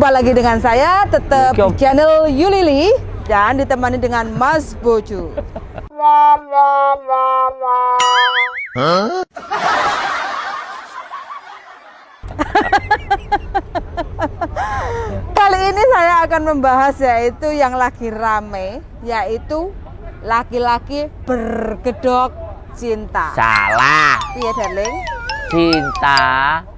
Jumpa lagi dengan saya tetap di channel Yulili dan ditemani dengan Mas Bojo. Kali ini saya akan membahas yaitu yang lagi rame, yaitu laki-laki berkedok cinta. Salah. Iya, darling. Cinta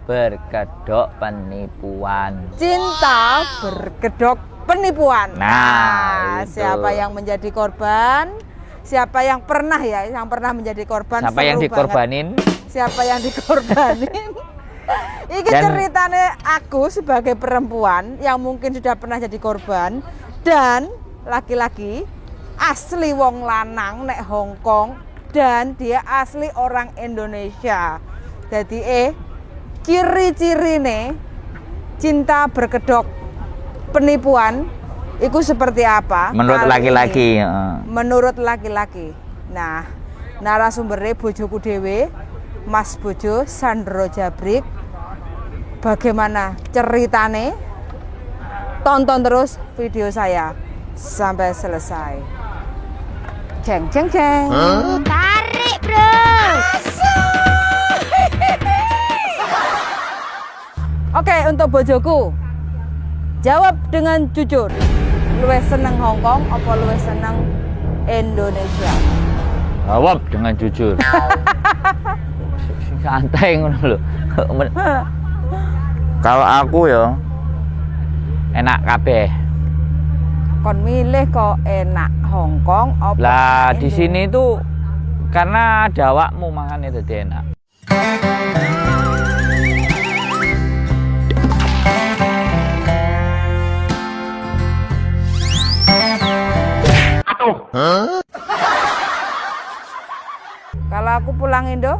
berkedok penipuan. Cinta berkedok penipuan. Nah, itu. Siapa yang menjadi korban? Siapa yang pernah menjadi korban? Siapa yang dikorbanin? Siapa yang dikorbanin? Ini ceritanya aku sebagai perempuan yang mungkin sudah pernah jadi korban dan laki-laki asli wong lanang nek Hongkong dan dia asli orang Indonesia. Jadi ciri-cirine cinta berkedok penipuan itu seperti apa? Menurut laki-laki. Menurut laki-laki. Nah, narasumbernya bojoku dewe, Mas Bojo Sandro Jabrik. Bagaimana ceritane? Tonton terus video saya sampai selesai. Ceng ceng ceng. Tarik, bro. Oke, untuk bojoku, jawab dengan jujur. Luwih seneng Hongkong apa luwih seneng Indonesia? Jawab dengan jujur. Santai ngono lho. Kalau aku ya enak kabeh. Kon milih kok enak Hongkong apa? Lah di Indo? sini tuh karena ada awakmu makanya jadi enak. Kalau aku pulang Indo,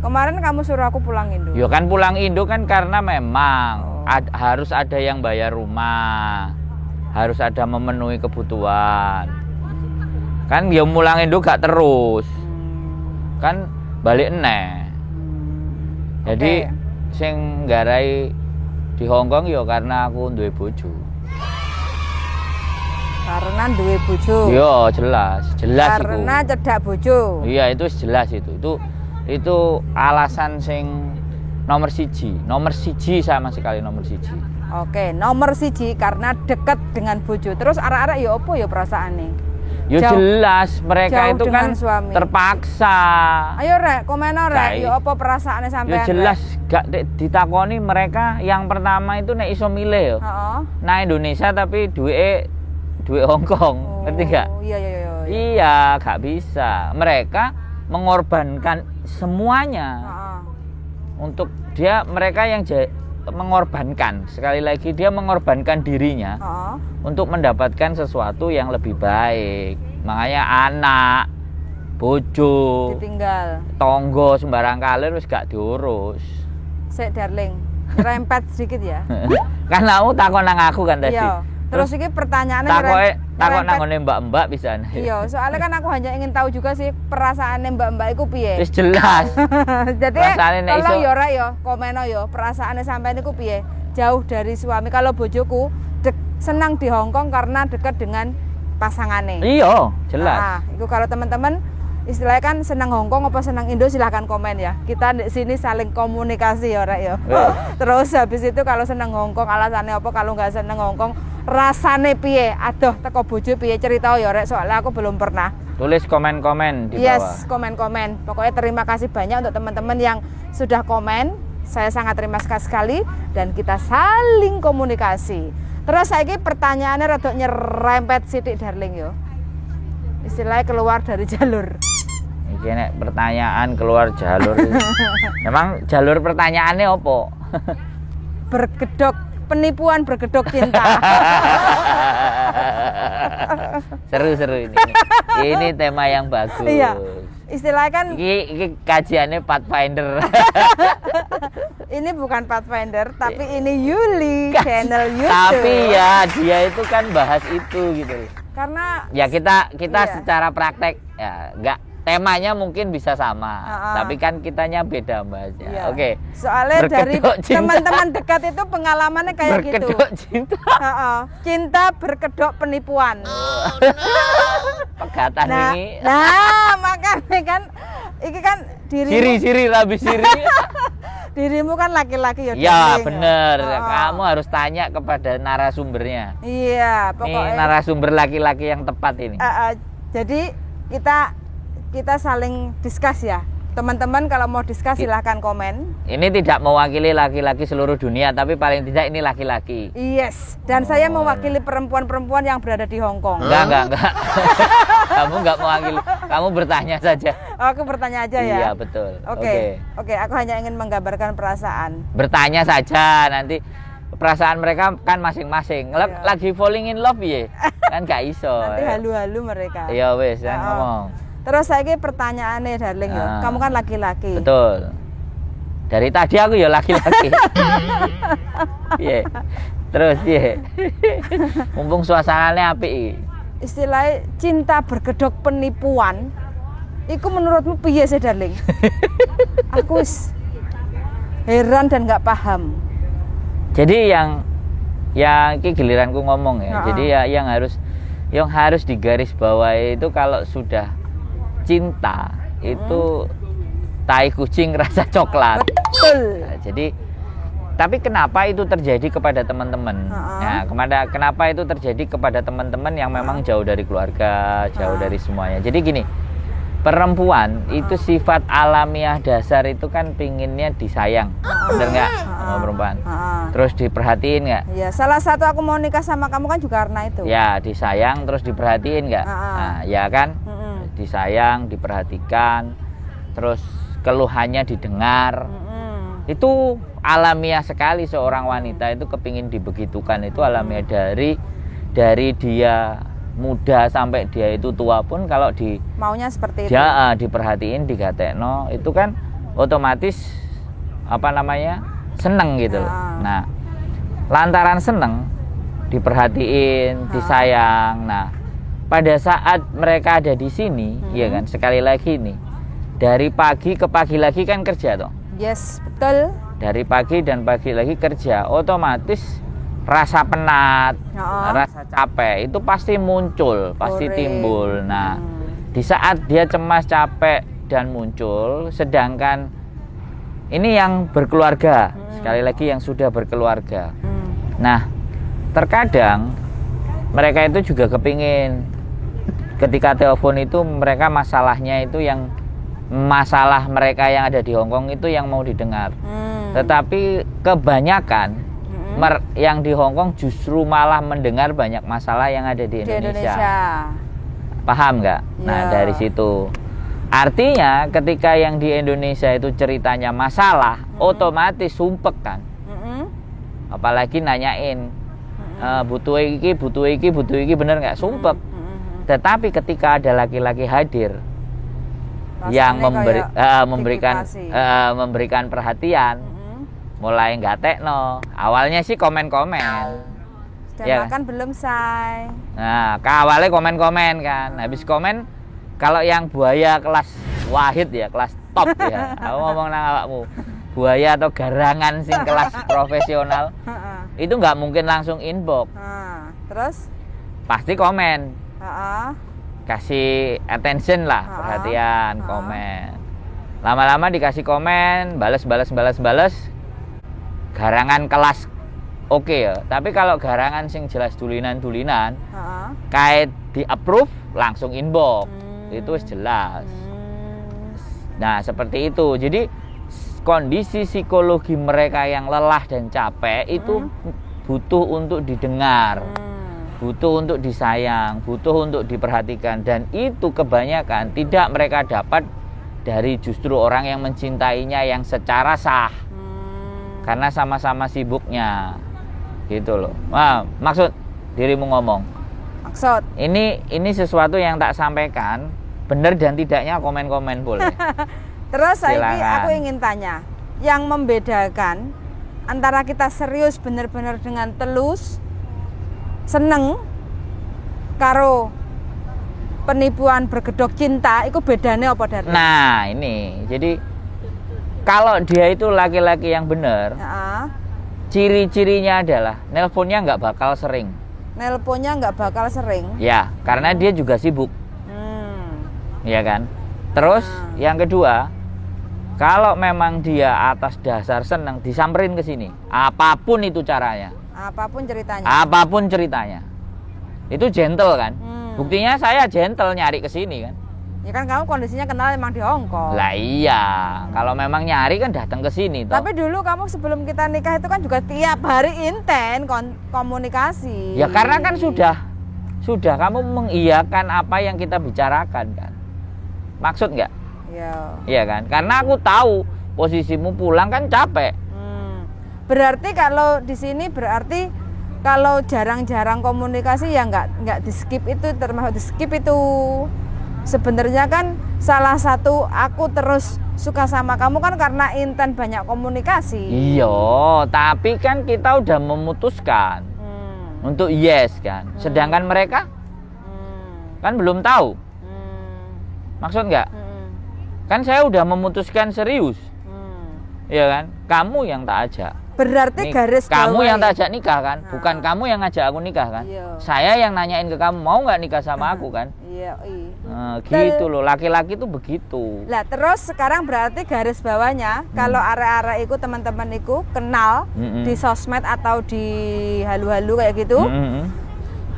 kemarin kamu suruh aku pulang Indo. Ya kan pulang Indo kan karena memang harus ada yang bayar rumah, harus ada memenuhi kebutuhan. Kan ya pulang Indo gak terus, kan balik eneh. Jadi sing nggarai di Hongkong ya karena aku duwe bojo. Karena duwe bojo. Iya, jelas Karena iku. cedak bojo. Iya, itu jelas itu. Itu alasan sing nomor siji sama sekali nomor siji. Oke, nomor siji karena dekat dengan bojo. Terus arek-arek ya apa ya perasaane? Ya jelas mereka jauh itu kan suami. terpaksa. Ayo rek, komen rek, Kai. ya apa perasaane sampean? Ya jelas gak ditakoni mereka yang pertama itu nek iso milih ya. Heeh. Nah Indonesia tapi duit Hongkong, ngerti gak? Iya. Iya, gak bisa. Mereka mengorbankan semuanya. Heeh. Untuk mereka yang mengorbankan, sekali lagi dia mengorbankan dirinya Heeh. untuk mendapatkan sesuatu yang lebih baik. Makanya anak, bojo, Ditinggal. tonggo sembarang kalir wis gak diurus. Sik darling, rempet sedikit ya. Kan kamu takon nang aku kan tadi. Iya. Terus iki pertanyaannya takon nang ngene mbak-mbak bisa. Iya, soalnya kan aku hanya ingin tahu juga sih perasaannya mbak-mbak iku piye. Wis jelas. Jadi Perasaane nek tolong iso- ya ora ya, komen ya perasaannya sampean iku piye. Jauh dari suami. Kalau bojoku senang di Hongkong karena dekat dengan pasangannya. Iya, jelas. Nah, itu kalau teman-teman istilahnya kan senang Hongkong apa senang Indo silahkan komen ya. Kita di sini saling komunikasi ya, Rek ya. Terus habis itu kalau senang Hongkong alasannya apa, kalau nggak senang Hongkong rasane piye? Aduh, teko bojo piye cerita ya, Rek, soalnya aku belum pernah. Tulis komen-komen di bawah. Yes, komen-komen. Pokoknya terima kasih banyak untuk teman-teman yang sudah komen. Saya sangat terima kasih sekali dan kita saling komunikasi. Terus saiki pertanyaannya rada nyerempet sithik darling yo. Istilahnya keluar dari jalur. Iki nek pertanyaan keluar jalur. Memang jalur pertanyaannya opo? Berkedok penipuan berkedok cinta. Seru ini. Ini tema yang bagus. Iya. Istilahnya kan Iki kajiannya Pathfinder. ini bukan Pathfinder tapi ini Yuli channel YouTube. Tapi ya dia itu kan bahas itu gitu. Karena Ya kita iya. secara praktek ya temanya mungkin bisa sama, Ha-ha. tapi kan kitanya beda bahasnya. Iya. Oke. Soalnya dari Berkedok cinta. teman-teman dekat itu pengalamannya kayak gitu. Berkedok cinta. Heeh. Cinta berkedok penipuan. Pegatan ini. Nah, makanya kan iki kan Siri labis siri. dirimu kan laki-laki ya. Ya darling. bener, Oh. kamu harus tanya kepada narasumbernya. Iya, Nih pokoknya. narasumber laki-laki yang tepat ini. Jadi kita saling diskus ya. Teman-teman kalau mau diskus silahkan komen. Ini tidak mewakili laki-laki seluruh dunia, tapi paling tidak ini laki-laki. Yes, dan saya mewakili perempuan-perempuan yang berada di Hong Kong. Enggak. Kamu enggak mewakili, kamu bertanya saja. Aku bertanya aja ya. Iya betul. Oke, aku hanya ingin menggambarkan perasaan. Bertanya saja, nanti perasaan mereka kan masing-masing. Iya. Lagi falling in love ya, kan gak iso. Nanti halu-halu mereka. Iya wes, Oh. ngomong. Terus saya pertanyaannya darling ya. Kamu kan laki-laki. Betul. Dari tadi aku ya laki-laki. Iya. Terus iya. Mumpung suasananya apik. Istilahnya cinta berkedok penipuan. Iku menurutmu piye sih darling? Aku wis heran dan nggak paham. Jadi yang ini giliranku ngomong ya. Jadi ya yang harus digarisbawahi itu kalau sudah cinta itu tai kucing rasa coklat. Betul. Nah, jadi tapi kenapa itu terjadi kepada teman-teman? Nah, kenapa itu terjadi kepada teman-teman yang memang jauh dari keluarga, jauh dari semuanya. Jadi gini, perempuan itu sifat alamiah dasar itu kan pinginnya disayang, bener nggak sama perempuan? Terus diperhatiin nggak? Ya, salah satu aku mau nikah sama kamu kan juga karena itu. Ya, disayang terus diperhatiin nggak? Nah, ya kan? Disayang, diperhatikan, terus keluhannya didengar. Itu alamiah sekali seorang wanita itu kepingin dibegitukan, itu alamiah dari dia muda sampai dia itu tua pun kalau maunya seperti itu. dia diperhatiin, digatekno, itu kan otomatis seneng gitu loh. Nah, lantaran seneng diperhatiin, disayang. Nah, pada saat mereka ada di sini, ya kan, sekali lagi nih, dari pagi ke pagi lagi kan kerja toh. Yes, betul. Dari pagi dan pagi lagi kerja, otomatis rasa penat, rasa capek itu pasti muncul, pasti timbul. Nah, di saat dia cemas, capek dan muncul, sedangkan ini yang berkeluarga, sekali lagi yang sudah berkeluarga. Nah, terkadang mereka itu juga kepingin ketika telepon itu mereka masalahnya itu yang masalah mereka yang ada di Hongkong itu yang mau didengar. Tetapi kebanyakan yang di Hongkong justru malah mendengar banyak masalah yang ada di Indonesia. Paham nggak? Nah, dari situ artinya ketika yang di Indonesia itu ceritanya masalah, otomatis sumpek kan. Apalagi nanyain butuh iki bener nggak, sumpek. Tetapi ketika ada laki-laki hadir yang memberikan perhatian, mulai nggak tekno. Awalnya sih komen-komen. Sudah makan belum, say? Nah, awalnya komen-komen kan. Habis komen, kalau yang buaya kelas wahid ya, kelas top ya. Aku ngomong nang awakmu. Buaya atau garangan sing kelas profesional. Itu nggak mungkin langsung inbox. Terus? Pasti komen. Kasih attention lah, perhatian, komen. Lama-lama dikasih komen, balas. Garangan kelas oke ya. Tapi kalau garangan sing jelas dulinan-dulinan, kayak di approve langsung inbox. Itu jelas. Nah, seperti itu. Jadi kondisi psikologi mereka yang lelah dan capek itu butuh untuk didengar. Butuh untuk disayang, butuh untuk diperhatikan, dan itu kebanyakan tidak mereka dapat dari justru orang yang mencintainya yang secara sah. Karena sama-sama sibuknya. Gitu loh. Wah, maksud dirimu ngomong. Maksud ini sesuatu yang tak sampaikan, benar dan tidaknya komen-komen boleh. Terus aku ingin tanya, yang membedakan antara kita serius benar-benar dengan telus seneng karo penipuan berkedok cinta itu bedanya apa dari? Nah, ini. Jadi kalau dia itu laki-laki yang benar, Heeh. ciri-cirinya adalah nelponnya nggak bakal sering. Nelponnya nggak bakal sering. Ya, karena dia juga sibuk. Ya kan? Terus yang kedua, kalau memang dia atas dasar senang disamperin ke sini, apapun itu caranya, Apapun ceritanya. apapun ceritanya, itu gentle kan? Buktinya saya gentle nyari ke sini kan? Ya kan kamu kondisinya kenal emang di Hong Kong. Lah iya, kalau memang nyari kan datang ke sini toh. Tapi dulu kamu sebelum kita nikah itu kan juga tiap hari inten komunikasi. Ya karena kan sudah kamu mengiyakan apa yang kita bicarakan kan? Maksud nggak? Iya. Iya kan? Karena aku tahu posisimu pulang kan capek. Berarti kalau di sini berarti kalau jarang-jarang komunikasi ya nggak di skip itu termasuk di skip itu. Sebenarnya kan salah satu aku terus suka sama kamu kan karena inten banyak komunikasi. Iya, tapi kan kita udah memutuskan untuk yes kan. Sedangkan mereka kan belum tahu. Maksud nggak? Kan saya udah memutuskan serius. Iya kan? Kamu yang tak ajak. Berarti garis kamu bawah yang tak ya? ajak nikah kan? Bukan kamu yang ngajak aku nikah kan? Iya. Saya yang nanyain ke kamu mau nggak nikah sama aku kan? Iya, Gitu loh, laki-laki tuh begitu. Lah terus sekarang berarti garis bawahnya kalau arek-arek iku teman-teman iku kenal di sosmed atau di halu-halu kayak gitu.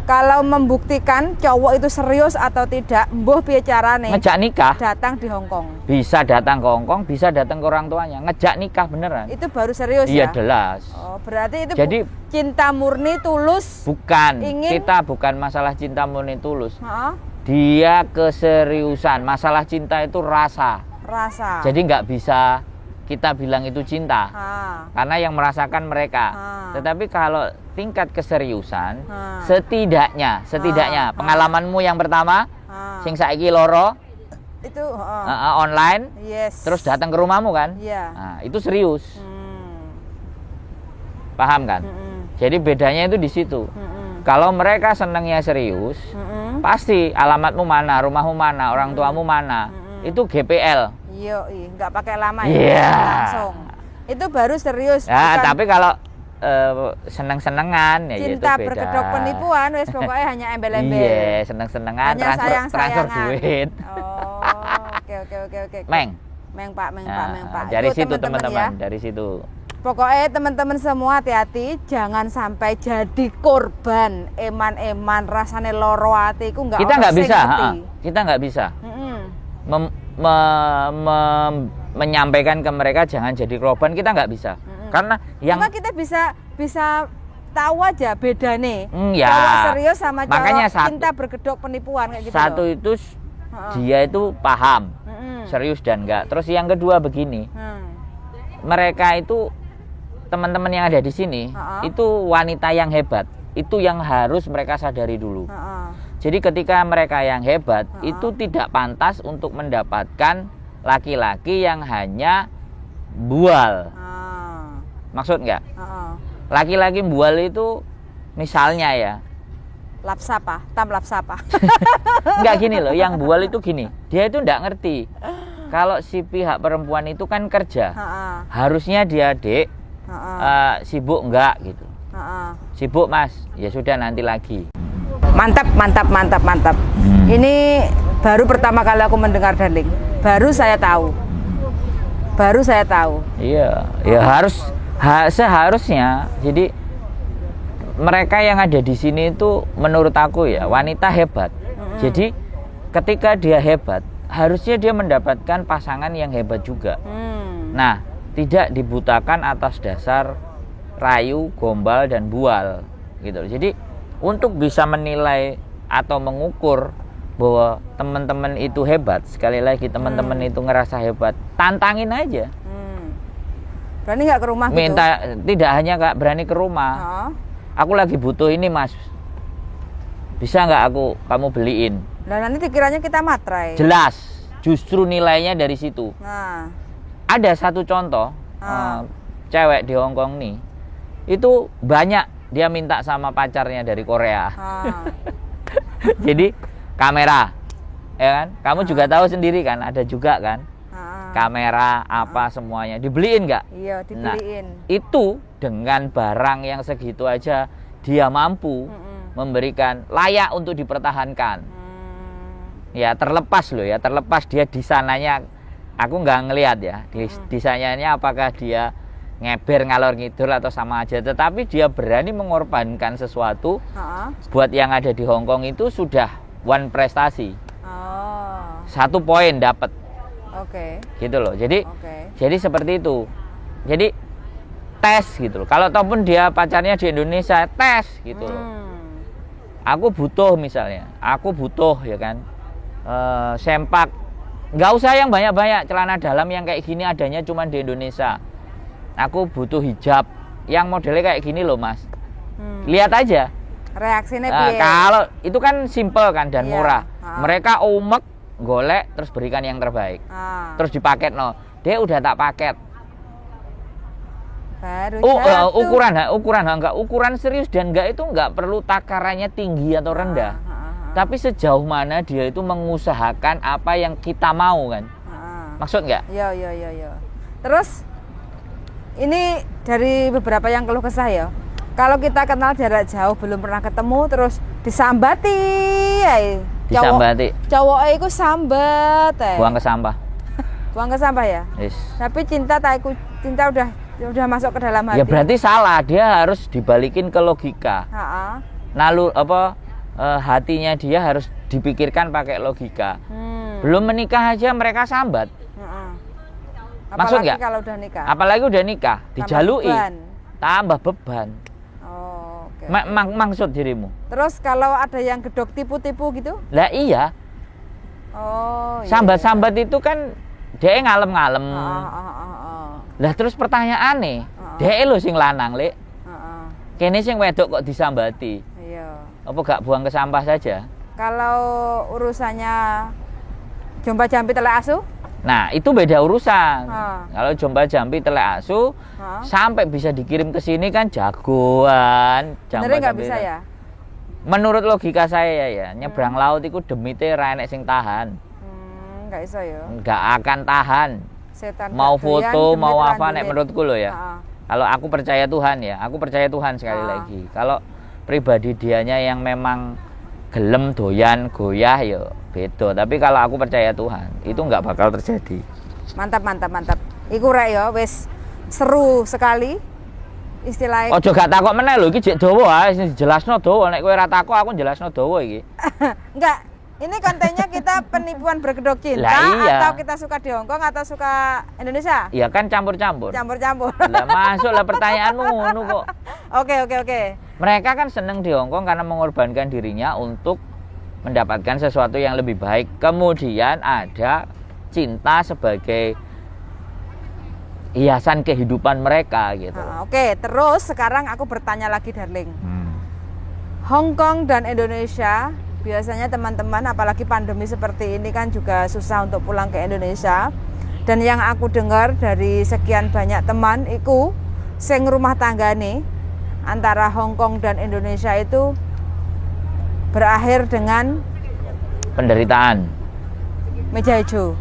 Kalau membuktikan cowok itu serius atau tidak, mbuh piye carane Ngejak nikah datang di Hong Kong. bisa datang ke Hong Kong, bisa datang ke orang tuanya. Ngejak nikah beneran. Itu baru serius Iya ya? jelas. Oh, berarti itu Jadi cinta murni tulus. bukan, Ingin- kita bukan masalah cinta murni tulus. Heeh, Dia keseriusan. Masalah cinta itu rasa. rasa. Jadi nggak bisa kita bilang itu cinta. Karena yang merasakan mereka. Tetapi kalau tingkat keseriusan, setidaknya pengalamanmu yang pertama, sing saiki loro, itu online, yes. terus datang ke rumahmu kan? Iya. Nah, itu serius. Paham kan? Jadi bedanya itu di situ. Kalau mereka senangnya serius, pasti alamatmu mana, rumahmu mana, orang tuamu mana, itu GPL. Iya, nggak pakai lama ya, Iya. langsung. Itu baru serius. Ya, bukan tapi kalau seneng-senengan ya itu cinta beda. berkedok penipuan, wes pokoknya hanya embel-embel. Iya, seneng-senengan, Hanya transfer sayang-sayangan. duit. Oh, oke. Meng. Meng Pak. Nah, dari Itu situ teman-teman teman-teman, ya. dari situ. Pokoknya teman-teman semua hati-hati, jangan sampai jadi korban eman-eman rasane loro ati iku nggak Kita ono nggak sing bisa, ngerti. kita nggak bisa Mm-mm. menyampaikan ke mereka jangan jadi korban, kita nggak bisa. Karena yang Cuma kita bisa tahu aja bedane ya. cowok serius sama cowok Makanya cinta berkedok penipuan kayak gitu satu loh. itu dia itu paham Mm-mm. serius dan enggak. Terus yang kedua begini, mereka itu teman-teman yang ada di sini itu wanita yang hebat. Itu yang harus mereka sadari dulu. Jadi ketika mereka yang hebat itu tidak pantas untuk mendapatkan laki-laki yang hanya bual. Maksud nggak? Laki-laki bual itu misalnya ya, Lapsapa, tam lapsapa. nggak gini loh, yang bual itu gini, dia itu nggak ngerti kalau si pihak perempuan itu kan kerja, harusnya dia dek sibuk nggak gitu, sibuk mas, ya sudah nanti lagi. Mantap. Ini baru pertama kali aku mendengar Darling. Baru saya tahu. Iya, ya seharusnya. Jadi mereka yang ada di sini itu menurut aku ya wanita hebat. Jadi ketika dia hebat, harusnya dia mendapatkan pasangan yang hebat juga. Nah, tidak dibutakan atas dasar rayu, gombal dan bual gitu. Jadi untuk bisa menilai atau mengukur bahwa teman-teman itu hebat, sekali lagi teman-teman itu ngerasa hebat, tantangin aja. Berani nggak ke rumah Minta gitu? tidak hanya nggak berani ke rumah. Aku lagi butuh ini mas, bisa nggak kamu beliin? Dan nanti dikiranya kita matrai. Jelas, justru nilainya dari situ. Nah, Ada satu contoh, cewek di Hong Kong nih, itu banyak dia minta sama pacarnya dari Korea. Jadi kamera ya kan? Kamu juga tahu sendiri kan, ada juga kan kamera apa semuanya dibeliin nggak? Iya, dibeliin. Nah, itu dengan barang yang segitu aja dia mampu memberikan, layak untuk dipertahankan. Ya terlepas loh ya, terlepas dia di sananya, aku nggak ngelihat ya di sananya apakah dia ngeber ngalor ngidul atau sama aja, tetapi dia berani mengorbankan sesuatu buat yang ada di Hong Kong itu sudah one prestasi. 1 poin dapat. Oke. Gitu loh. Jadi seperti itu. Jadi tes gitu loh. Kalau ataupun dia pacarnya di Indonesia, tes gitu loh. Aku butuh misalnya, ya kan, sempak. Nggak usah yang banyak-banyak, celana dalam yang kayak gini adanya cuma di Indonesia. Aku butuh hijab yang modelnya kayak gini loh mas. Lihat aja reaksinya piye. Kalau itu kan simple kan dan murah. Mereka umek, golek, terus berikan yang terbaik. Terus dipaket no. Dia udah tak paket. Baru ukuran serius dan enggak itu enggak perlu takarannya tinggi atau rendah. Tapi sejauh mana dia itu mengusahakan apa yang kita mau kan. Maksud nggak? Iya. Terus ini dari beberapa yang keluh kesah ya. Kalau kita kenal jarak jauh belum pernah ketemu terus disambati ya. Disambati. Cowoknya itu sambat ya. Buang ke sampah. Buang ke sampah ya? Yes. Tapi cinta udah masuk ke dalam hati. Ya berarti salah, dia harus dibalikin ke logika. Lalu hatinya dia harus dipikirkan pakai logika. Belum menikah aja mereka sambat. Maksud nggak? Kalau udah nikah. Apalagi udah nikah, dijalui, tambah beban. Maksud dirimu. Terus kalau ada yang gedok tipu-tipu gitu? Lah iya. Sambat-sambat itu kan dia ngalem-ngalem. Lah terus pertanyaan nih, dia lo sing lanang lek. Kene sing wedok kok disambati. Iya. Apa gak buang ke sampah saja? Kalau urusannya jomba jampi telek asu? Nah itu beda urusan. Kalau jomba jampi telek asu sampai bisa dikirim ke sini kan jagoan. Bener nggak bisa ya? Menurut logika saya ya, nyebrang laut itu demite ra enek sing tahan. Nggak bisa ya? Nggak akan tahan. Setan mau foto mau apa nek menurutku loh ya. Kalau aku percaya Tuhan ya, aku percaya Tuhan sekali lagi. Kalau pribadi dianya yang memang gelem doyan goyah ya beda, tapi kalau aku percaya Tuhan itu nggak bakal terjadi. Mantap. Iku rek ya wis seru sekali istilahnya. Ojo gak takok meneh lho iki jek dawa ae dijelasno dawa, nek kowe ora takok aku jelasno dawa iki. Enggak, ini kontennya kita penipuan berkedok cinta atau kita suka di Hong Kong atau suka Indonesia? Iya kan campur-campur. Lah masuklah pertanyaanmu ngono kok. Oke. Mereka kan seneng di Hong Kong karena mengorbankan dirinya untuk mendapatkan sesuatu yang lebih baik. Kemudian ada cinta sebagai hiasan kehidupan mereka gitu. Oke, terus sekarang aku bertanya lagi darling. Hong Kong dan Indonesia, biasanya teman-teman apalagi pandemi seperti ini kan juga susah untuk pulang ke Indonesia. Dan yang aku dengar dari sekian banyak teman iku sing rumah tangga nih antara Hong Kong dan Indonesia itu berakhir dengan penderitaan, meja hijau,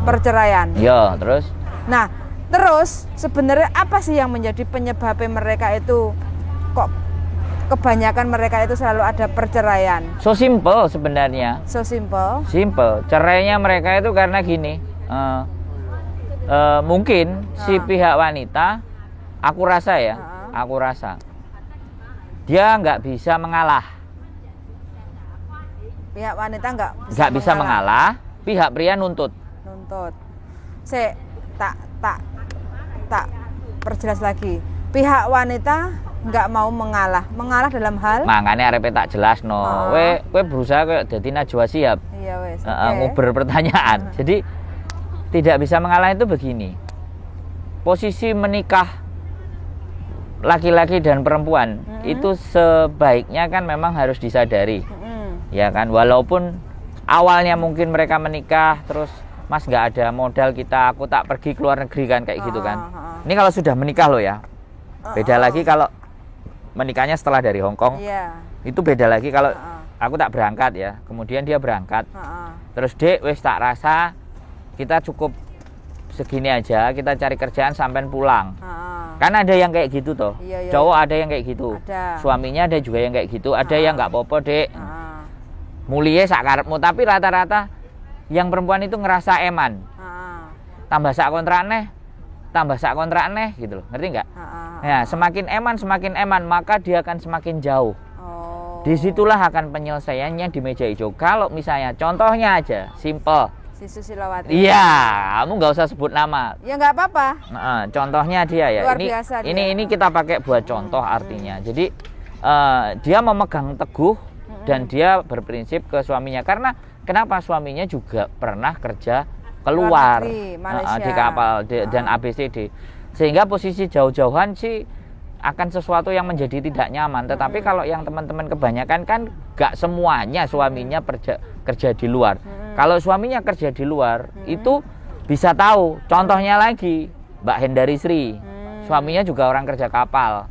perceraian. Ya, terus? Nah, terus sebenarnya apa sih yang menjadi penyebabnya mereka itu kok kebanyakan mereka itu selalu ada perceraian? So simple sebenarnya. So simple. Simple. Cerainya mereka itu karena gini. Mungkin si pihak wanita, aku rasa dia nggak bisa mengalah. Pihak wanita nggak bisa mengalah, pihak pria nuntut. Tak perjelas lagi. Pihak wanita nggak mau mengalah dalam hal. Makanya arep tak jelasno. Kowe berusaha kayak dadi Najwa Shihab. Iya wes. Nguber pertanyaan. Jadi tidak bisa mengalah itu begini. Posisi menikah laki-laki dan perempuan itu sebaiknya kan memang harus disadari. Ya kan, walaupun awalnya mungkin mereka menikah terus mas nggak ada modal aku tak pergi ke luar negeri kan kayak gitu kan. Ini kalau sudah menikah loh ya, beda lagi kalau menikahnya setelah dari Hong Kong. Itu beda lagi kalau aku tak berangkat ya. Kemudian dia berangkat. Ha-ha. Terus Dek, wis tak rasa kita cukup segini aja, kita cari kerjaan sampai pulang. Ha-ha. Kan ada yang kayak gitu toh. Iya, iya, Cowok iya. ada yang kayak gitu. Ada. Suaminya ada juga yang kayak gitu. Ada yang nggak apa-apa, Dek. Ha-ha. Mulie sak karepmu, tapi rata-rata yang perempuan itu ngerasa eman. Ha-ha. Tambah sak kontrak neh gitu loh. Ngerti nggak? Ha-ha. Ya, semakin eman, maka dia akan semakin jauh. Oh. Disitulah akan penyelesaiannya di meja hijau. Kalau misalnya contohnya aja, simple. Si Susilawati. Iya, kamu nggak usah sebut nama. Ya nggak apa-apa. Nah, contohnya dia ya. Luar ini biasa dia. ini kita pakai buat contoh artinya. Jadi dia memegang teguh dan dia berprinsip ke suaminya. Karena kenapa suaminya juga pernah kerja keluar negeri, Malaysia. di kapal dan ABCD. Sehingga posisi jauh-jauhan sih akan sesuatu yang menjadi tidak nyaman. Tetapi kalau yang teman-teman kebanyakan kan gak semuanya suaminya kerja di luar. Kalau suaminya kerja di luar itu bisa tahu. Contohnya lagi Mbak Hendari Sri, suaminya juga orang kerja kapal.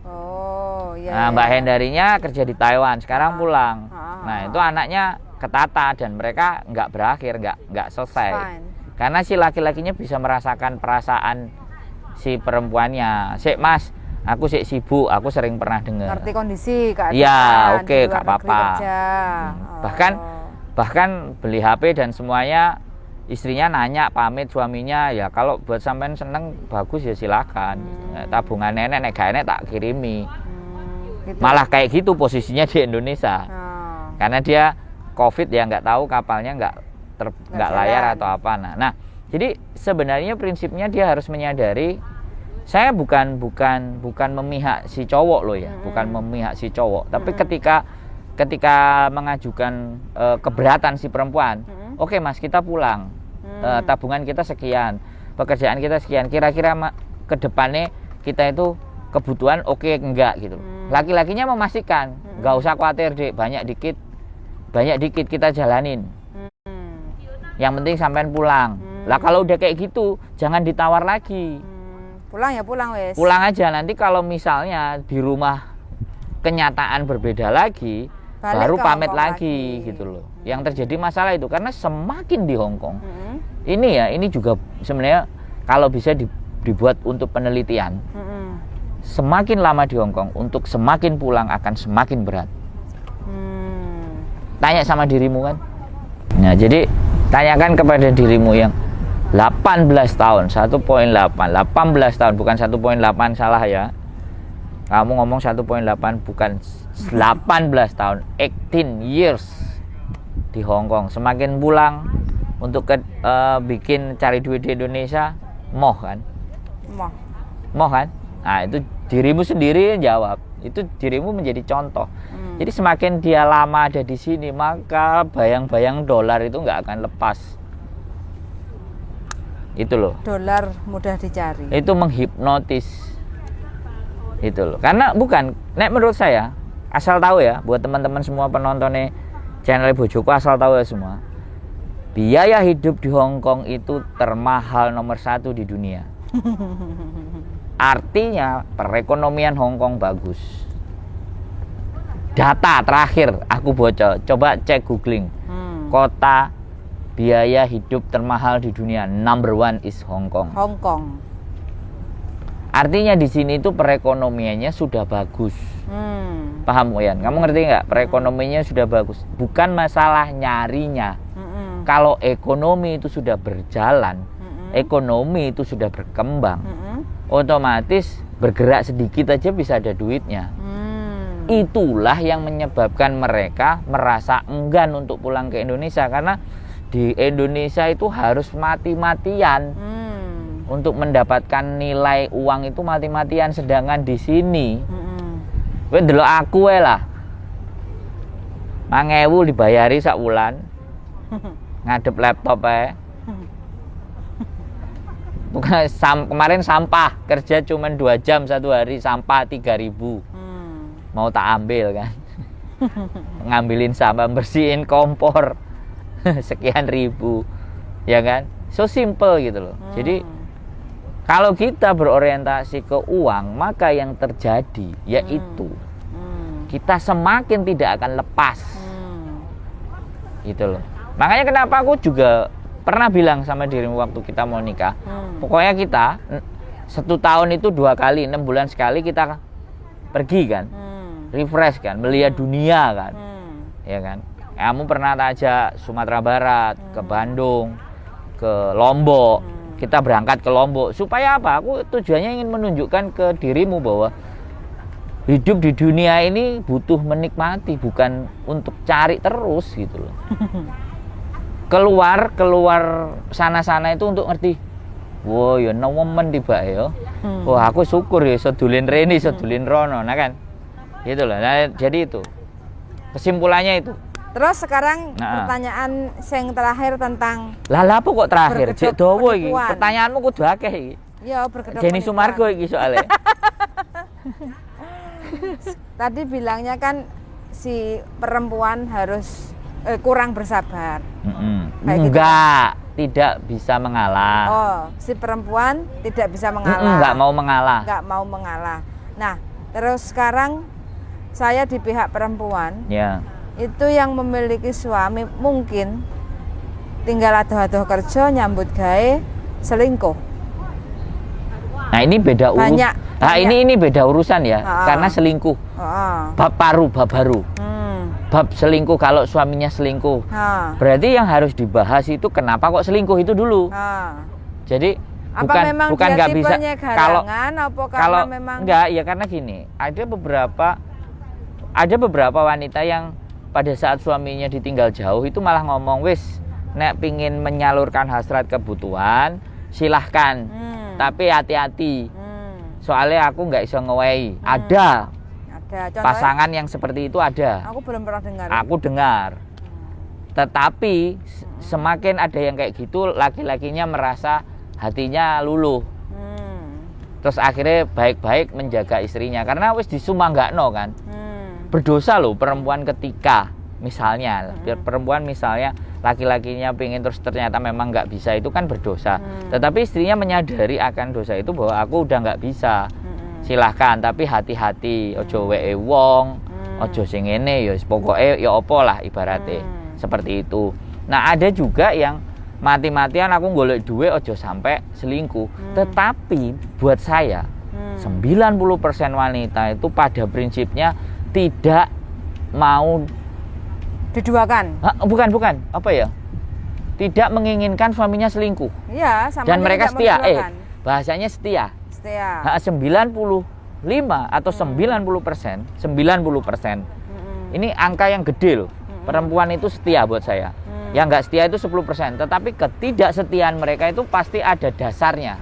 Oh, iya. Nah, Mbak Hendarinya kerja di Taiwan, sekarang pulang. Ah. Nah, itu anaknya ketata dan mereka nggak berakhir, nggak selesai. Fine. Karena si laki-lakinya bisa merasakan perasaan si perempuannya. Sik Mas, aku sik sibuk, aku sering pernah dengar. Ngerti kondisi keadaan. Iya, di oke, luar nggak negeri apa-apa. kerja. Bahkan beli HP dan semuanya istrinya nanya pamit suaminya, ya kalau buat sampean seneng bagus ya silakan. Tabungan nenek nek gak enek tak kirimi. Gitu. Malah kayak gitu posisinya di Indonesia. Oh. Karena dia COVID ya nggak tahu kapalnya nggak layar jalan. atau apa. Nah, jadi sebenarnya prinsipnya dia harus menyadari saya bukan memihak si cowok loh ya, bukan memihak si cowok. Tapi ketika mengajukan keberatan si perempuan, oke Mas kita pulang, tabungan kita sekian, pekerjaan kita sekian, kira-kira ke depannya kita itu kebutuhan oke enggak gitu. Laki-lakinya memastikan, nggak usah khawatir Dek, banyak dikit kita jalanin. Yang penting sampean pulang. Lah kalau udah kayak gitu, jangan ditawar lagi. Pulang ya pulang wes. Pulang aja, nanti kalau misalnya di rumah kenyataan berbeda lagi, Balik baru ke pamit Hongkong lagi gitu loh. Yang terjadi masalah itu karena semakin di Hongkong. Ini juga sebenarnya kalau bisa dibuat untuk penelitian. Semakin lama di Hongkong, untuk semakin pulang akan semakin berat. Tanya sama dirimu kan. Nah, jadi tanyakan kepada dirimu yang 18 tahun, 1.8, 18 tahun, bukan 1.8 salah ya. Kamu ngomong 1.8 bukan 18 tahun, 18 years di Hongkong. Semakin pulang untuk bikin cari duit di Indonesia, moh kan? Moh kan? Nah, itu dirimu sendiri yang jawab. Itu dirimu menjadi contoh. Jadi semakin dia lama ada di sini, maka bayang-bayang dolar itu nggak akan lepas. Itu loh. Dolar mudah dicari. Itu menghipnotis. Itu loh. Karena menurut saya, asal tahu ya, buat teman-teman semua penontonnya channel Bojoku asal tahu ya semua. Biaya hidup di Hongkong itu termahal nomor 1 di dunia. Artinya perekonomian Hongkong bagus. Data terakhir aku bocor, coba cek googling. Kota biaya hidup termahal di dunia number 1 is Hongkong. Hongkong. Artinya di sini itu perekonomiannya sudah bagus. Paham Uyan? Kamu ngerti nggak? Perekonomiannya sudah bagus. Bukan masalah nyarinya. Kalau ekonomi itu sudah berjalan, ekonomi itu sudah berkembang, otomatis bergerak sedikit aja bisa ada duitnya. Itulah yang menyebabkan mereka merasa enggan untuk pulang ke Indonesia, karena di Indonesia itu harus mati-matian untuk mendapatkan nilai uang itu mati-matian, sedangkan di sini kowe ndelok aku lah 5.000 dibayari sak wulan ngadep laptop bukan kemarin sampah kerja cuma 2 jam 1 hari, sampah 3.000 mau tak ambil kan. Ngambilin sampah, bersihin kompor sekian ribu, ya kan, so simple gitu loh. Jadi kalau kita berorientasi ke uang, maka yang terjadi yaitu kita semakin tidak akan lepas Gitu loh. Makanya kenapa aku juga pernah bilang sama dirimu waktu kita mau nikah, pokoknya kita 1 tahun itu 2 kali, 6 bulan sekali kita pergi kan, refresh kan, melihat dunia kan, ya kan. Kamu pernah tak ajak Sumatera Barat, ke Bandung, ke Lombok, kita berangkat ke Lombok, supaya apa? Aku tujuannya ingin menunjukkan ke dirimu bahwa hidup di dunia ini butuh menikmati, bukan untuk cari terus gitu loh. Keluar sana-sana itu untuk ngerti, wow ya nemen tiba ya, wah aku syukur ya sedulin Reni, sedulin Rono, nah kan, gitu loh. Nah, jadi itu kesimpulannya itu. Terus sekarang pertanyaan yang terakhir tentang Lah apa kok terakhir? Cek dawa iki. penipuan. Pertanyaanmu kudu akeh iki. Ya berkedok Jenny penipuan. Sumargo iki soalnya. Tadi bilangnya kan si perempuan harus kurang bersabar. Kayak gitu. Enggak, tidak bisa mengalah. Oh, si perempuan tidak bisa mengalah. Enggak mau mengalah. Nggak mau mengalah. Nah, terus sekarang saya di pihak perempuan. Ya. Itu yang memiliki suami mungkin tinggal adoh-adoh kerja, nyambut gawe, selingkuh. Nah, ini beda urusan. Nah, ini beda urusan ya. Karena selingkuh. Bab baru. Bab selingkuh, kalau suaminya selingkuh. Berarti yang harus dibahas itu kenapa kok selingkuh itu dulu. Jadi apa memang bukan dia nggak bisa garangan, kalau memang enggak ya, karena gini, ada beberapa wanita yang pada saat suaminya ditinggal jauh itu malah ngomong, wis nek pingin menyalurkan hasrat kebutuhan silahkan, tapi hati-hati, soalnya aku nggak bisa ngewehi. Ada contohnya, pasangan yang seperti itu ada. Aku belum pernah dengar. Aku dengar. Tetapi semakin ada yang kayak gitu, laki-lakinya merasa hatinya luluh. Terus akhirnya baik-baik menjaga istrinya karena wis disumanggakno kan. Berdosa loh perempuan ketika misalnya perempuan misalnya laki-lakinya pengen terus ternyata memang nggak bisa, itu kan berdosa. Tetapi istrinya menyadari akan dosa itu bahwa aku udah nggak bisa, silahkan tapi hati-hati, ojo wee wong, ojo sing ngene ya pokoknya ya opo lah ibaratnya seperti itu. Nah ada juga yang mati-matian aku golek duit ojo sampai selingkuh. Tetapi buat saya 90% wanita itu pada prinsipnya tidak mau diduakan. Bukan apa ya? Tidak menginginkan suaminya selingkuh. Iya, sama. Dan mereka setia. Bahasanya setia. 95 atau 90%. Ini angka yang gede loh. Perempuan itu setia buat saya. Yang nggak setia itu 10%. Tetapi ketidaksetiaan mereka itu pasti ada dasarnya.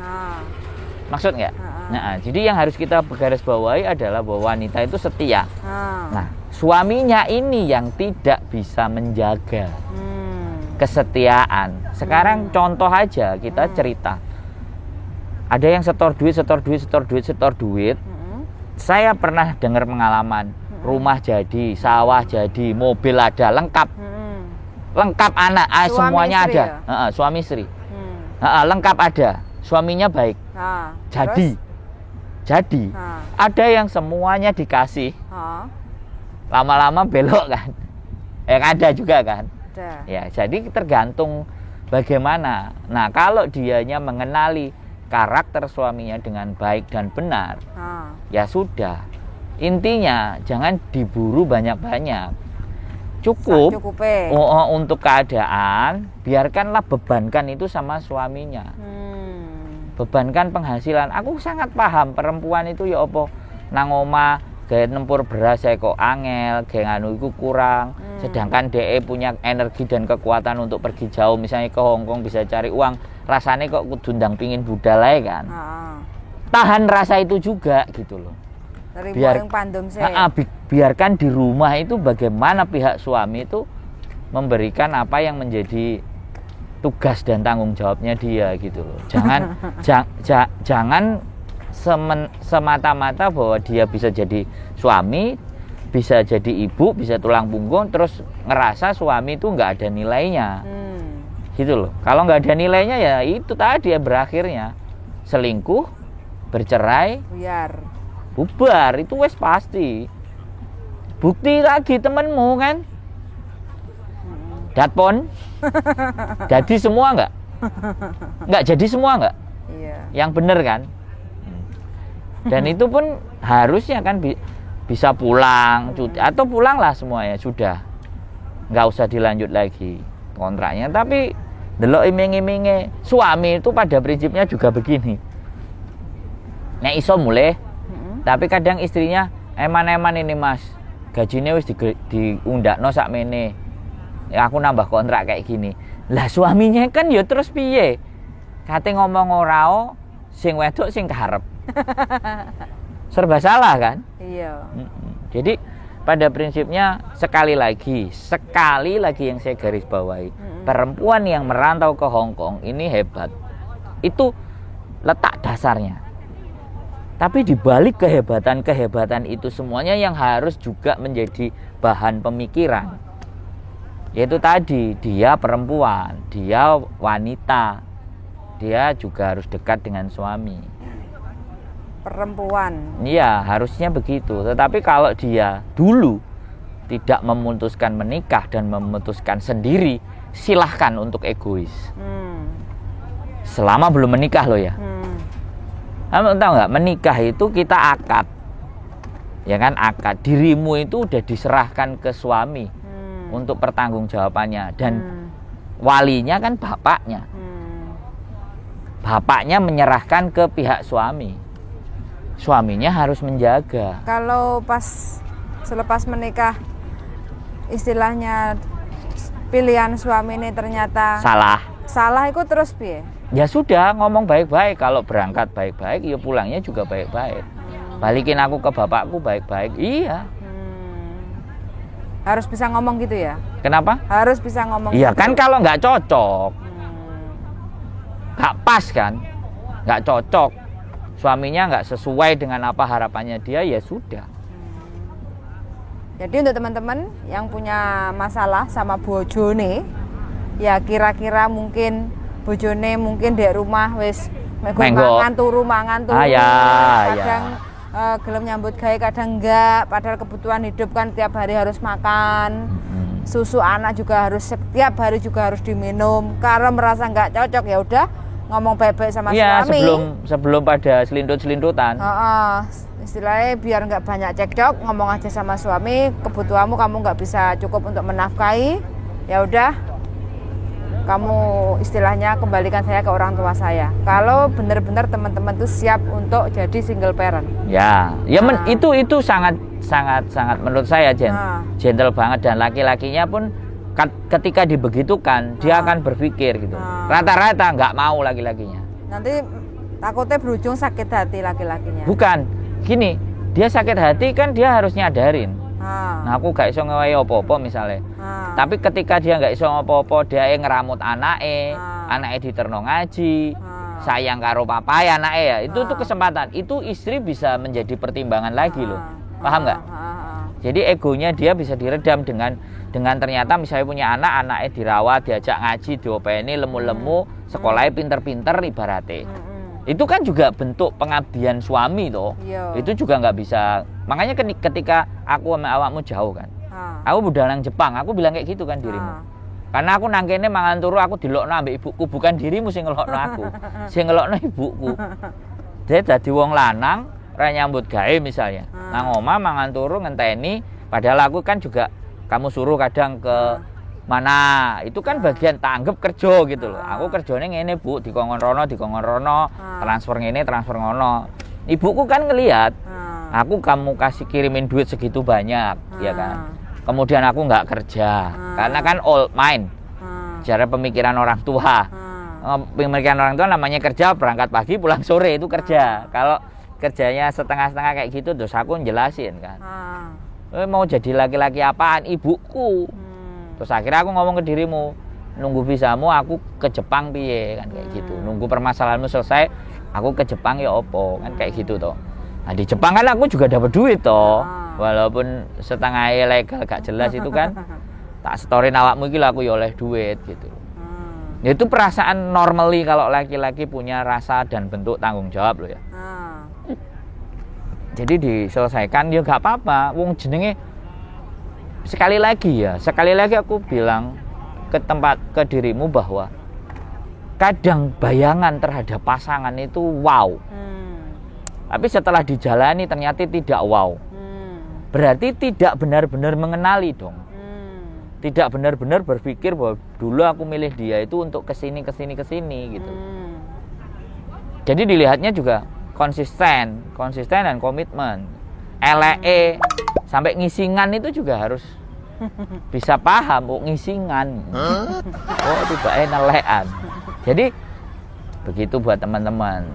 Maksud nggak? Nah, jadi yang harus kita garis bawahi adalah bahwa wanita itu setia. Nah, suaminya ini yang tidak bisa menjaga kesetiaan. Sekarang contoh aja kita cerita. Ada yang setor duit. Saya pernah dengar pengalaman, rumah jadi, sawah jadi, mobil ada, lengkap. Lengkap anak, semuanya ada. Ya? Suami istri. Lengkap ada. Suaminya baik. Jadi ada yang semuanya dikasih, lama-lama belok kan, ada juga kan. Ya jadi tergantung bagaimana. Nah kalau dianya mengenali karakter suaminya dengan baik dan benar, ya sudah. Intinya jangan diburu banyak-banyak, cukup untuk keadaan, biarkanlah bebankan itu sama suaminya. Bebankan penghasilan. Aku sangat paham perempuan itu ya apa nang omah gawe nempur beras saya kok angel, gawe nganu iku kurang. Sedangkan DE punya energi dan kekuatan untuk pergi jauh, misalnya ke Hongkong bisa cari uang, rasanya kok kudu ndang pingin budal ae kan. Tahan rasa itu juga gitu loh. Biarkan di rumah itu bagaimana pihak suami itu memberikan apa yang menjadi tugas dan tanggung jawabnya dia gitu loh. Jangan semata-mata bahwa dia bisa jadi suami, bisa jadi ibu, bisa tulang punggung, terus ngerasa suami itu nggak ada nilainya. Gitu loh. Kalau nggak ada nilainya ya itu tadi ya berakhirnya selingkuh, bercerai, bubar, itu wes pasti. Bukti lagi temenmu kan. Datpon? Jadi semua nggak? Nggak jadi semua nggak? Iya. Yang bener kan? Dan itu pun harusnya kan bisa pulang, cuti, atau pulanglah semuanya, sudah. Nggak usah dilanjut lagi kontraknya. Tapi delok iming-iminge suami itu pada prinsipnya juga begini. Nek iso mulai, tapi kadang istrinya eman-eman ini mas, gajinya wis diundakno sakmene. Ya aku nambah kontrak kayak gini. Lah suaminya kan ya terus piye? Kate ngomong orao, sing wedok sing karep. Serba salah kan? Iya. Jadi pada prinsipnya sekali lagi yang saya garis bawahi, perempuan yang merantau ke Hong Kong ini hebat. Itu letak dasarnya. Tapi di balik kehebatan itu semuanya yang harus juga menjadi bahan pemikiran. Yaitu tadi, dia perempuan, dia wanita, dia juga harus dekat dengan suami. Perempuan. Iya, harusnya begitu. Tetapi kalau dia dulu tidak memutuskan menikah dan memutuskan sendiri, silahkan untuk egois. Selama belum menikah loh ya. Kamu tahu nggak, menikah itu kita akad. Ya kan, akad. Dirimu itu udah diserahkan ke suami untuk pertanggungjawabannya, dan walinya kan bapaknya. Bapaknya menyerahkan ke pihak suami. Suaminya harus menjaga. Kalau pas selepas menikah, istilahnya pilihan suami ini ternyata salah, itu terus piye? Ya sudah, ngomong baik-baik. Kalau berangkat baik-baik, ya pulangnya juga baik-baik. Balikin aku ke bapakku baik-baik. Iya. Harus bisa ngomong gitu ya? Kenapa? Harus bisa ngomong. Iya gitu. kan, kalau nggak cocok, nggak pas kan, nggak cocok, suaminya nggak sesuai dengan apa harapannya dia, ya sudah. Jadi untuk teman-teman yang punya masalah sama bojone, ya kira-kira mungkin bojone mungkin di rumah wis mangan turu kadang gelem nyambut gawe, kadang enggak, padahal kebutuhan hidup kan tiap hari harus makan. Susu anak juga harus setiap hari juga harus diminum. Kalau merasa enggak cocok, ya udah ngomong baik-baik sama suami. Sebelum pada selindut-selindutan. Istilahnya biar nggak banyak cekcok, ngomong aja sama suami, kebutuhanmu kamu nggak bisa cukup untuk menafkahi, ya udah kamu istilahnya kembalikan saya ke orang tua saya. Kalau benar-benar teman-teman tuh siap untuk jadi single parent. Itu sangat menurut saya gentle banget, dan laki-lakinya pun ketika dibegitukan dia akan berpikir gitu. Rata-rata nggak mau laki-lakinya. Nanti takutnya berujung sakit hati laki-lakinya. Bukan, gini, dia sakit hati kan dia harus nyadarin. Nah aku gak iso ngewahi apa-apa misalnya. Tapi ketika dia gak iso apa-apa, dia ngeramut anaknya diterno ngaji, sayang karo papa ya anaknya ya. Itu tuh kesempatan. Itu istri bisa menjadi pertimbangan lagi loh. Paham nggak? Jadi egonya dia bisa diredam dengan ternyata misalnya punya anaknya dirawat, diajak ngaji, diopeni lemu-lemu, sekolahnya pinter-pinter ibaratnya. Itu kan juga bentuk pengabdian suami toh. Itu juga nggak bisa. Makanya ketika aku sama awakmu jauh kan, aku budal nang Jepang, aku bilang kayak gitu kan dirimu. Karena aku nang kene mangan turu, aku dilokno ambek ibuku, bukan dirimu sing ngelokno aku, sing ngelokno ibuku. Dia dadi wong lanang ra nyambut gawe misalnya. Nang omah mangan turu ngenteni, padahal aku kan juga kamu suruh kadang ke mana, itu kan bagian tanggap kerja gitu loh. Aku kerjanya ngene bu, dikongkon rono, transfer ngene, transfer ngono. Ibuku kan ngelihat, aku kamu kasih kirimin duit segitu banyak, ya kan. Kemudian aku nggak kerja, karena kan old mind, cara pemikiran orang tua. Pemikiran orang tua namanya kerja, berangkat pagi pulang sore, itu kerja. Kalau kerjanya setengah-setengah kayak gitu, terus aku jelasin kan. Mau jadi laki-laki apaan, ibuku. Terus akhirnya aku ngomong ke dirimu, nunggu visamu aku ke Jepang piye kan kayak gitu. Nunggu permasalahanmu selesai, aku ke Jepang ya opo kan kayak gitu toh. Nah di Jepang kan aku juga dapat duit toh. Walaupun setengah ilegal gak jelas itu kan. Tak storin awakmu iki aku ya oleh duit gitu. Itu perasaan normally kalau laki-laki punya rasa dan bentuk tanggung jawab loh ya. Jadi diselesaikan ya gak apa-apa. Wong jenenge sekali lagi aku bilang, ke dirimu bahwa kadang bayangan terhadap pasangan itu wow. Tapi setelah dijalani ternyata tidak wow. Berarti tidak benar-benar mengenali dong. Tidak benar-benar berpikir bahwa dulu aku milih dia itu untuk kesini gitu. Jadi dilihatnya juga konsisten dan komitmen. LE sampai ngisingan itu juga harus bisa paham, oh ngisingan. Oh tiba nelekan. Jadi begitu buat teman-teman.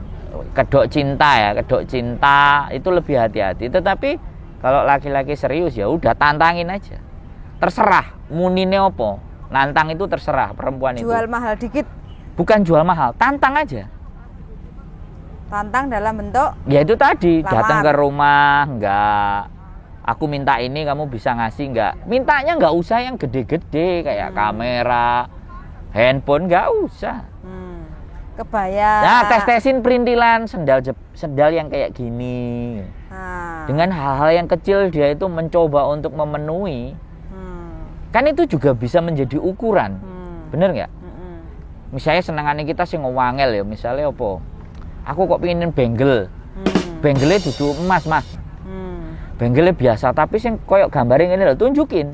Kedok cinta itu lebih hati-hati. Tetapi kalau laki-laki serius ya udah tantangin aja. Terserah munine opo. Nantang itu terserah perempuan itu. Jual mahal dikit. Bukan jual mahal, tantang aja. Tantang dalam bentuk ya itu tadi, lamar. datang ke rumah, enggak. Aku minta ini, kamu bisa ngasih enggak? Mintanya enggak usah yang gede-gede kayak kamera, handphone, enggak usah. Kebaya. Nah, tes-tesin perintilan sendal yang kayak gini. Dengan hal-hal yang kecil dia itu mencoba untuk memenuhi. Kan itu juga bisa menjadi ukuran. Bener nggak? Misalnya senangannya kita sih ngewangel ya, misalnya apa? Aku kok pengen benggel. Benggelnya duduk emas, Mas. Benggelnya biasa tapi sing koyok gambarnya ini lho, tunjukin.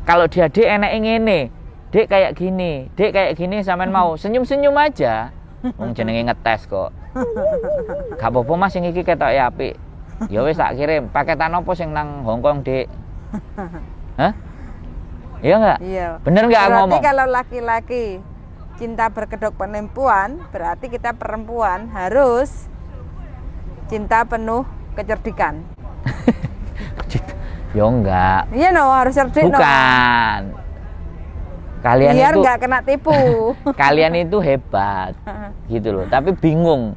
Kalau dia dek enak ngene. Dek kayak gini sampean mau senyum-senyum aja. Wong jenenge ngetes kok. Gak apa-apa Mas sing iki ketok ya apik. Ya wis tak kirim. Paketan apa sing nang Hongkong, Dek? Hah? Iya enggak? Iya. Bener enggak ngomong? Berarti kalau laki-laki cinta berkedok perempuan, berarti kita perempuan harus cinta penuh kecerdikan. Ya enggak. Iya no, harus cerdik. Bukan. Kalian biar itu nggak kena tipu. Kalian itu hebat gitu loh, tapi bingung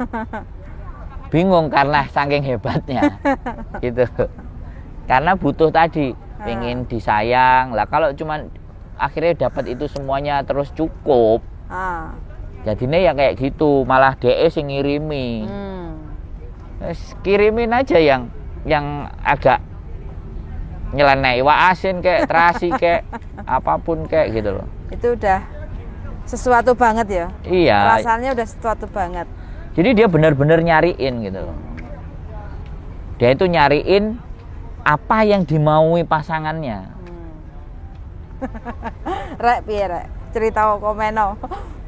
karena saking hebatnya gitu, karena butuh tadi pengen disayang lah. Kalau cuman akhirnya dapat itu semuanya terus cukup, jadinya ya kayak gitu, malah DE sing ngirimi. Kirimin aja yang agak nyeleneh, iwak asin kayak terasi kayak apapun kayak gitu loh. Itu udah sesuatu banget ya. Iya. Rasanya udah sesuatu banget. Jadi dia benar-benar nyariin gitu loh. Dia itu nyariin apa yang dimaui pasangannya. Rek piye rek? Cerita komeno.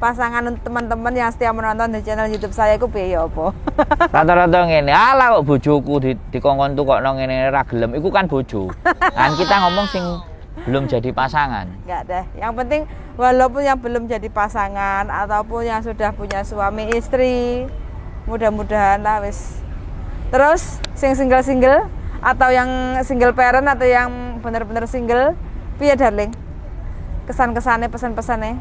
Pasangan teman-teman yang setia menonton di channel YouTube saya iku piye ya apa? Rata-rata ngene, alah kok bojoku dikongkon tuh kok nang ngene ra gelem, iku kan bojo. Kan kita ngomong sing belum jadi pasangan. Enggak deh. Yang penting walaupun yang belum jadi pasangan ataupun yang sudah punya suami istri, mudah-mudahan lah wis. Terus sing single-single atau yang single parent atau yang benar-benar single, piye darling? Kesan-kesannya, pesan-pesannya?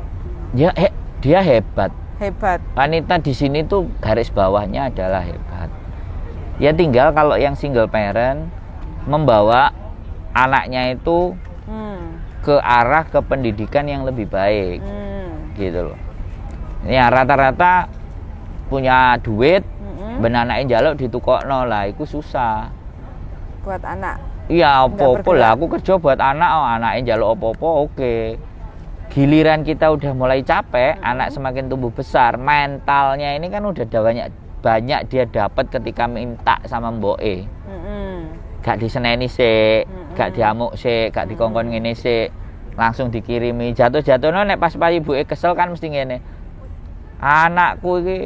Ya dia hebat. Hebat. Wanita di sini tuh garis bawahnya adalah hebat. Ya tinggal kalau yang single parent membawa anaknya itu ke arah ke pendidikan yang lebih baik, gitu loh. Ya rata-rata punya duit, benanake njaluk ditukokno lah, itu susah. Buat anak. Iya, apa-apa lah. Aku kerja buat anak, anaknya njaluk apa-apa, oke. Giliran kita udah mulai capek, anak semakin tumbuh besar, mentalnya ini kan udah banyak dia dapat ketika minta sama mboke. Gak diseneni sik, gak diamuk sik, gak dikongkon ngene sik, langsung dikirimi. Jatuh-jatuhno nek pas ibuke kesel kan mesti ngene. Anakku iki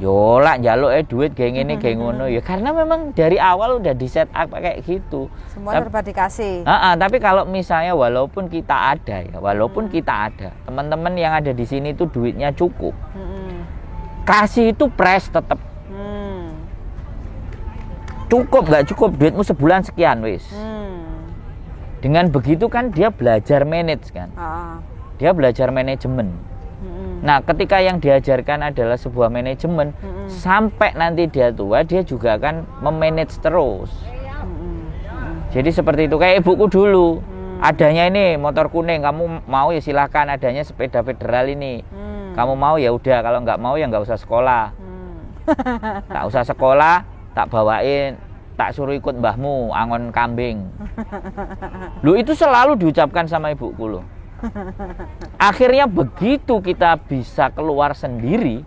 yo lak njaluke duit kayak ngene kayak ngono ya, karena memang dari awal udah di set up kayak gitu. Semua serba dikasih. Tapi kalau misalnya walaupun kita ada, teman-teman yang ada di sini tuh duitnya cukup. Kasih itu press tetap. Cukup nggak cukup duitmu sebulan sekian wis. Dengan begitu kan dia belajar manage kan. Dia belajar manajemen. Nah, ketika yang diajarkan adalah sebuah manajemen, sampai nanti dia tua dia juga akan memanage terus. Jadi seperti itu, kayak ibuku dulu. Adanya ini motor kuning, kamu mau ya silahkan, adanya sepeda federal ini. Kamu mau ya udah, kalau nggak mau ya nggak usah sekolah. Tak usah sekolah, tak bawain, tak suruh ikut mbahmu angon kambing. Lu itu selalu diucapkan sama ibuku loh. Akhirnya begitu kita bisa keluar sendiri,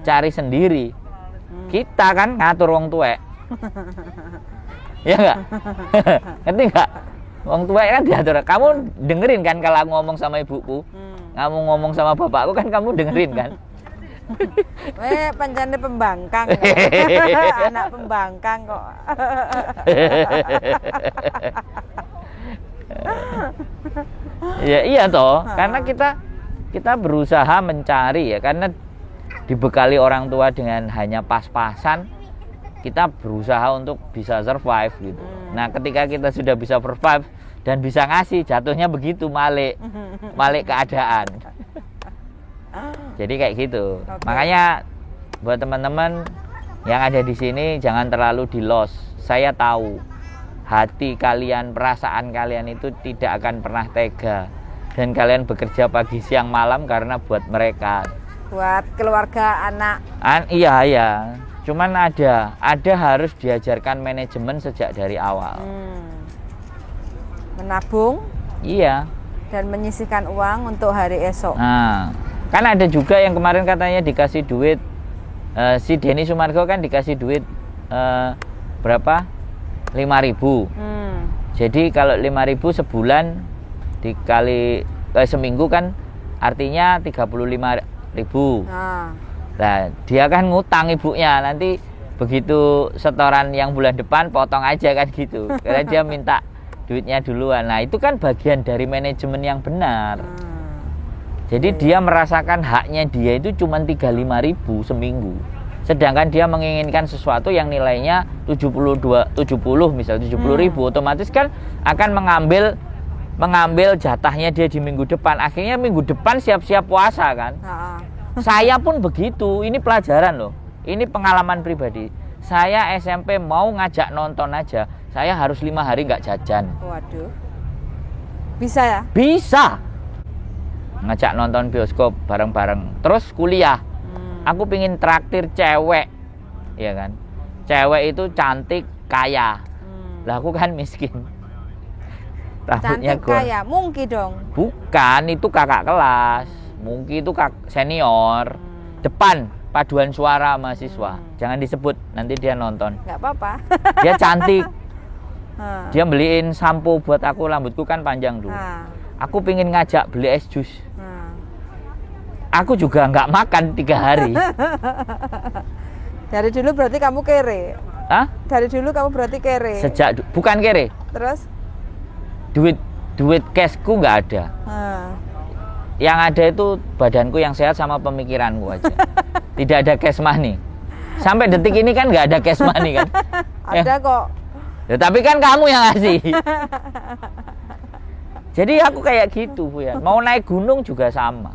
cari sendiri, kita kan ngatur wong tuwek. Ya enggak? Ngerti enggak? Wong tuwek kan diatur. Kamu dengerin kan kalau aku ngomong sama ibuku? Kamu ngomong sama bapakku kan kamu dengerin kan? Pancene pembangkang kok. Anak pembangkang kok. Ya iya toh, karena kita berusaha mencari ya, karena dibekali orang tua dengan hanya pas-pasan, kita berusaha untuk bisa survive gitu. Nah, ketika kita sudah bisa survive dan bisa ngasih, jatuhnya begitu malik keadaan. Jadi kayak gitu. Okay. Makanya buat teman-teman yang ada di sini jangan terlalu di loss. Saya tahu hati kalian, perasaan kalian itu tidak akan pernah tega, dan kalian bekerja pagi siang malam karena buat mereka, buat keluarga anak. Iya. Cuman ada harus diajarkan manajemen sejak dari awal. Menabung. Iya. Dan menyisihkan uang untuk hari esok. Nah, kan ada juga yang kemarin katanya dikasih duit, si Denny Sumargo kan dikasih duit berapa? 5.000. Jadi kalau 5.000 sebulan dikali seminggu kan artinya 35.000. Nah, dia kan ngutang ibunya, nanti begitu setoran yang bulan depan potong aja kan gitu. Karena dia minta duitnya duluan. Nah, itu kan bagian dari manajemen yang benar. Jadi dia merasakan haknya dia itu cuma 35.000 seminggu. Sedangkan dia menginginkan sesuatu yang nilainya 70 misal 70.000, otomatis kan akan mengambil jatahnya dia di minggu depan. Akhirnya minggu depan siap-siap puasa kan. Saya pun begitu. Ini pelajaran loh. Ini pengalaman pribadi. Saya SMP mau ngajak nonton aja, saya harus 5 hari nggak jajan. Waduh. Bisa ya? Bisa. Ngajak nonton bioskop bareng-bareng. Terus kuliah. Aku pingin traktir cewek, ya kan? Cewek itu cantik, kaya. Lah aku kan miskin. Cantik kaya, Mungki dong. Bukan, itu kakak kelas. Mungki itu senior. Depan paduan suara mahasiswa. Jangan disebut, nanti dia nonton. Nggak apa-apa. Dia cantik. Dia beliin sampo buat aku, rambutku kan panjang dulu. Aku pingin ngajak beli es jus. Aku juga nggak makan 3 hari. Dari dulu berarti kamu kere? Hah? Dari dulu kamu berarti kere? Bukan kere. Terus? Duit cashku nggak ada. Yang ada itu badanku yang sehat sama pemikiranku aja. Tidak ada cash money. Sampai detik ini kan nggak ada cash money kan? Ada kok. Ya, tapi kan kamu yang ngasih. Jadi aku kayak gitu, Bu ya. Mau naik gunung juga sama.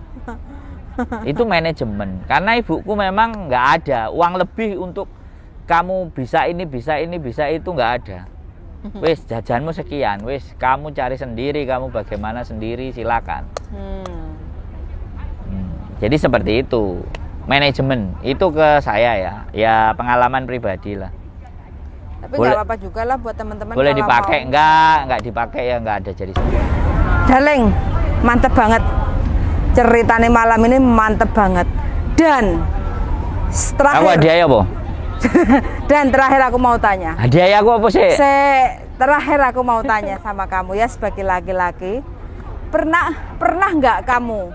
Itu manajemen. Karena ibuku memang nggak ada uang lebih untuk kamu bisa ini, bisa itu, nggak ada. Wis jajanmu sekian, wis kamu cari sendiri, kamu bagaimana sendiri, silakan. Jadi seperti itu manajemen. Itu ke saya ya pengalaman pribadi lah. Tapi nggak apa-apa juga lah buat teman-teman. Boleh dipakai, enggak dipakai ya nggak ada jadi. Darling, mantep banget. Ceritanya malam ini mantep banget. Dan terakhir. Aku hadiah apa? Dan terakhir aku mau tanya. Hadiah aku apa sih? Terakhir aku mau tanya sama kamu ya sebagai laki-laki. Pernah nggak kamu?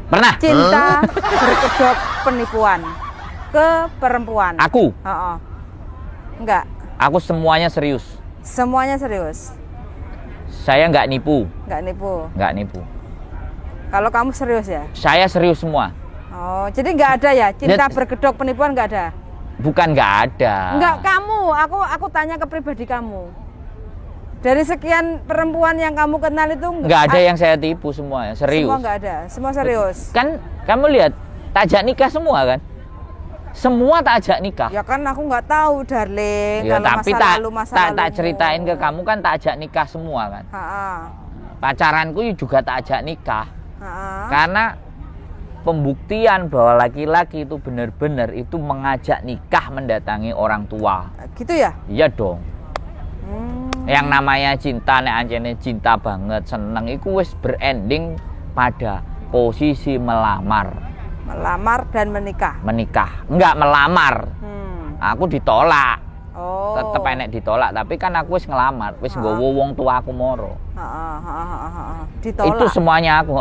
Pernah. Cinta berkedok penipuan ke perempuan. Aku? Enggak. Aku semuanya serius. Semuanya serius. Saya nggak nipu. Nggak nipu. Kalau kamu serius ya? Saya serius semua. Oh, jadi nggak ada ya cinta berkedok penipuan, nggak ada? Bukan nggak ada. Nggak kamu. Aku tanya ke pribadi kamu. Dari sekian perempuan yang kamu kenal itu nggak ada yang saya tipu, semuanya serius. Semua nggak ada, semua serius. Kan kamu lihat, tak ajak nikah semua kan? Semua tak ajak nikah. Ya kan aku nggak tahu, darling. Ya, kalau tapi masa tak ceritain ke kamu kan tak ajak nikah semua kan? Pacaranku juga tak ajak nikah. Karena pembuktian bahwa laki-laki itu benar-benar itu mengajak nikah mendatangi orang tua. Gitu ya? Iya dong. Yang namanya cinta, nek anjene cinta banget, seneng, iku wis berending pada posisi melamar. Melamar dan menikah. Menikah, enggak melamar. Aku ditolak. Oh. Tetep enek ditolak, tapi kan aku wis ngelamar, wis nggowo wong tua aku moro. Ditolak. Itu semuanya aku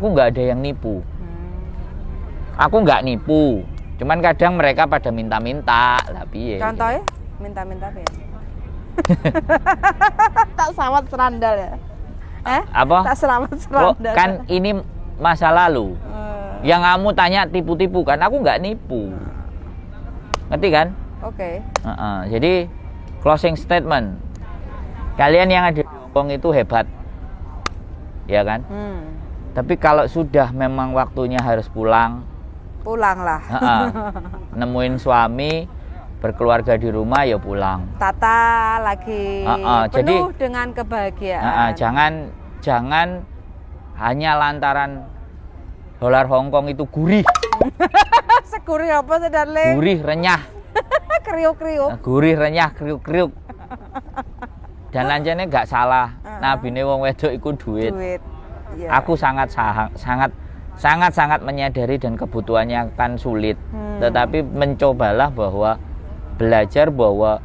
enggak ada yang nipu. Aku enggak nipu. Cuman kadang mereka pada minta-minta, lah piye. Contohnya minta-minta piye? Tak selamat serandal ya. Apa? Tak selamat serandal. Kan ini masa lalu. Yang kamu tanya tipu-tipu kan, aku nggak nipu. Ngerti kan? Oke. Jadi closing statement. Kalian yang ada di Hongkong itu hebat. Ya kan? Tapi kalau sudah memang waktunya harus pulang, pulanglah. Nemuin suami, berkeluarga di rumah ya pulang. Tata lagi penuh jadi, dengan kebahagiaan. Jangan hanya lantaran dolar Hongkong itu gurih. Segurih apa sih, darling? Gurih, renyah. Kriuk-kriuk. Gurih, renyah, kriuk-kriuk. Dan lanjane nggak salah. Nabine wong wedok iku duit. Yeah. Aku sangat menyadari dan kebutuhannya akan sulit. Tetapi mencobalah bahwa belajar bahwa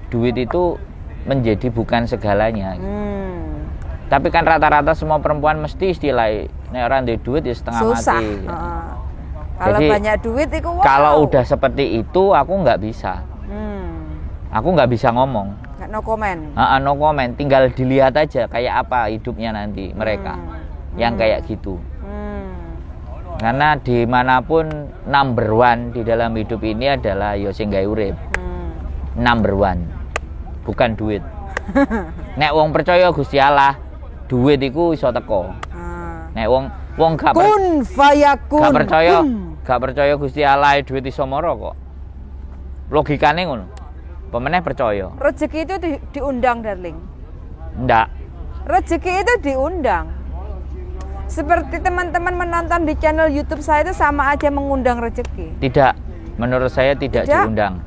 duit itu menjadi bukan segalanya. Tapi kan rata-rata semua perempuan mesti istilahnya nek ora ndek duit ya setengah susah. mati. Kalau jadi, banyak duit itu wow. Kalau udah seperti itu aku nggak bisa. Aku nggak bisa ngomong. No comment. No comment. Tinggal dilihat aja kayak apa hidupnya nanti mereka yang kayak gitu. Karena dimanapun number one di dalam hidup ini adalah yo sing gawe urip. Number one, bukan duit. Nek wong percaya Gusti Allah, duit iku iso teko. Nek wong gak percaya Gusti Allah, duit iso moro kok. Logikane ngono. Pemeneh percaya. Rezeki itu diundang, darling. Ndak. Rezeki itu diundang. Seperti teman-teman menonton di channel YouTube saya itu sama aja mengundang rezeki. Tidak, menurut saya tidak diundang.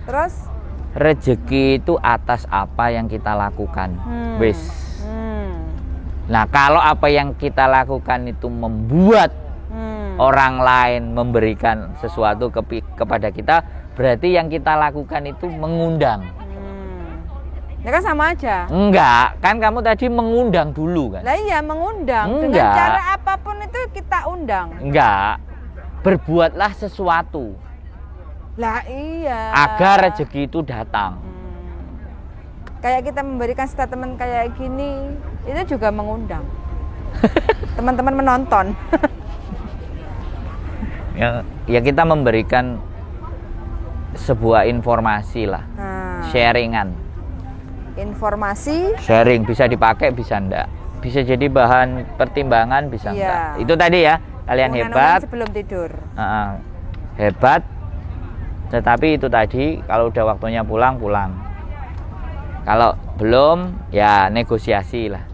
Terus? Rezeki itu atas apa yang kita lakukan. Wis. Nah, kalau apa yang kita lakukan itu membuat orang lain memberikan sesuatu kepada kita, berarti yang kita lakukan itu mengundang. Ya kan sama aja. Enggak, kan kamu tadi mengundang dulu kan? Lah iya, mengundang. Enggak. Dengan cara apapun itu kita undang. Enggak. Berbuatlah sesuatu. Lah iya. Agar rezeki itu datang. Kayak kita memberikan statement kayak gini, itu juga mengundang. Teman-teman menonton. Ya kita memberikan sebuah informasi lah. Sharingan. Informasi sharing bisa dipakai bisa enggak, bisa jadi bahan pertimbangan bisa enggak. Itu tadi ya, kalian hebat sebelum tidur. Hebat, tetapi itu tadi kalau udah waktunya pulang, kalau belum ya negosiasi lah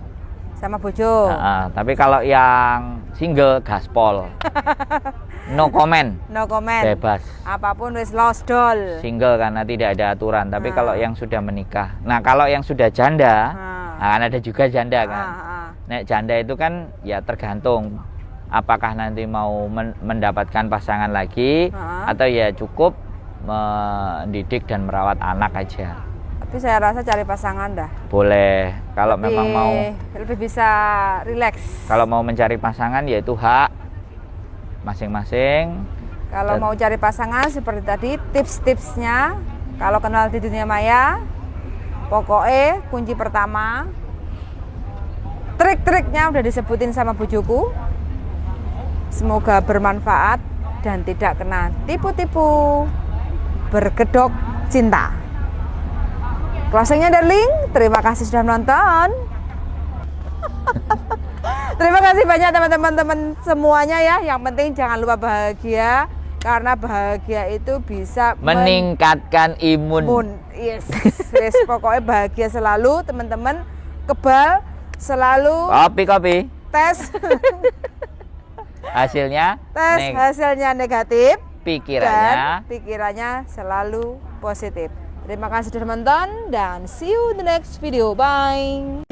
sama bojo. Tapi kalau yang single gaspol. No comment. Bebas. Apapun wis lost doll. Single karena tidak ada aturan. Tapi kalau yang sudah menikah, nah kalau yang sudah janda, kan ada juga janda kan. Nek janda itu kan ya tergantung apakah nanti mau mendapatkan pasangan lagi atau ya cukup mendidik dan merawat anak aja. Tapi saya rasa cari pasangan dah. Boleh. Kalau memang mau lebih bisa rileks. Kalau mau mencari pasangan ya itu hak masing-masing. Kalau mau cari pasangan seperti tadi tips-tipsnya, kalau kenal di dunia maya, pokoknya kunci pertama, trik-triknya udah disebutin sama bujuku. Semoga bermanfaat dan tidak kena tipu-tipu bergedok cinta. Closingnya darling, terima kasih sudah menonton. Terima kasih banyak teman-teman semuanya ya. Yang penting jangan lupa bahagia, karena bahagia itu bisa meningkatkan imun. Yes. Pokoknya bahagia selalu teman-teman. Kebal selalu. Kopi. Tes. Hasilnya hasilnya negatif. Pikirannya selalu positif. Terima kasih sudah menonton dan see you in the next video. Bye.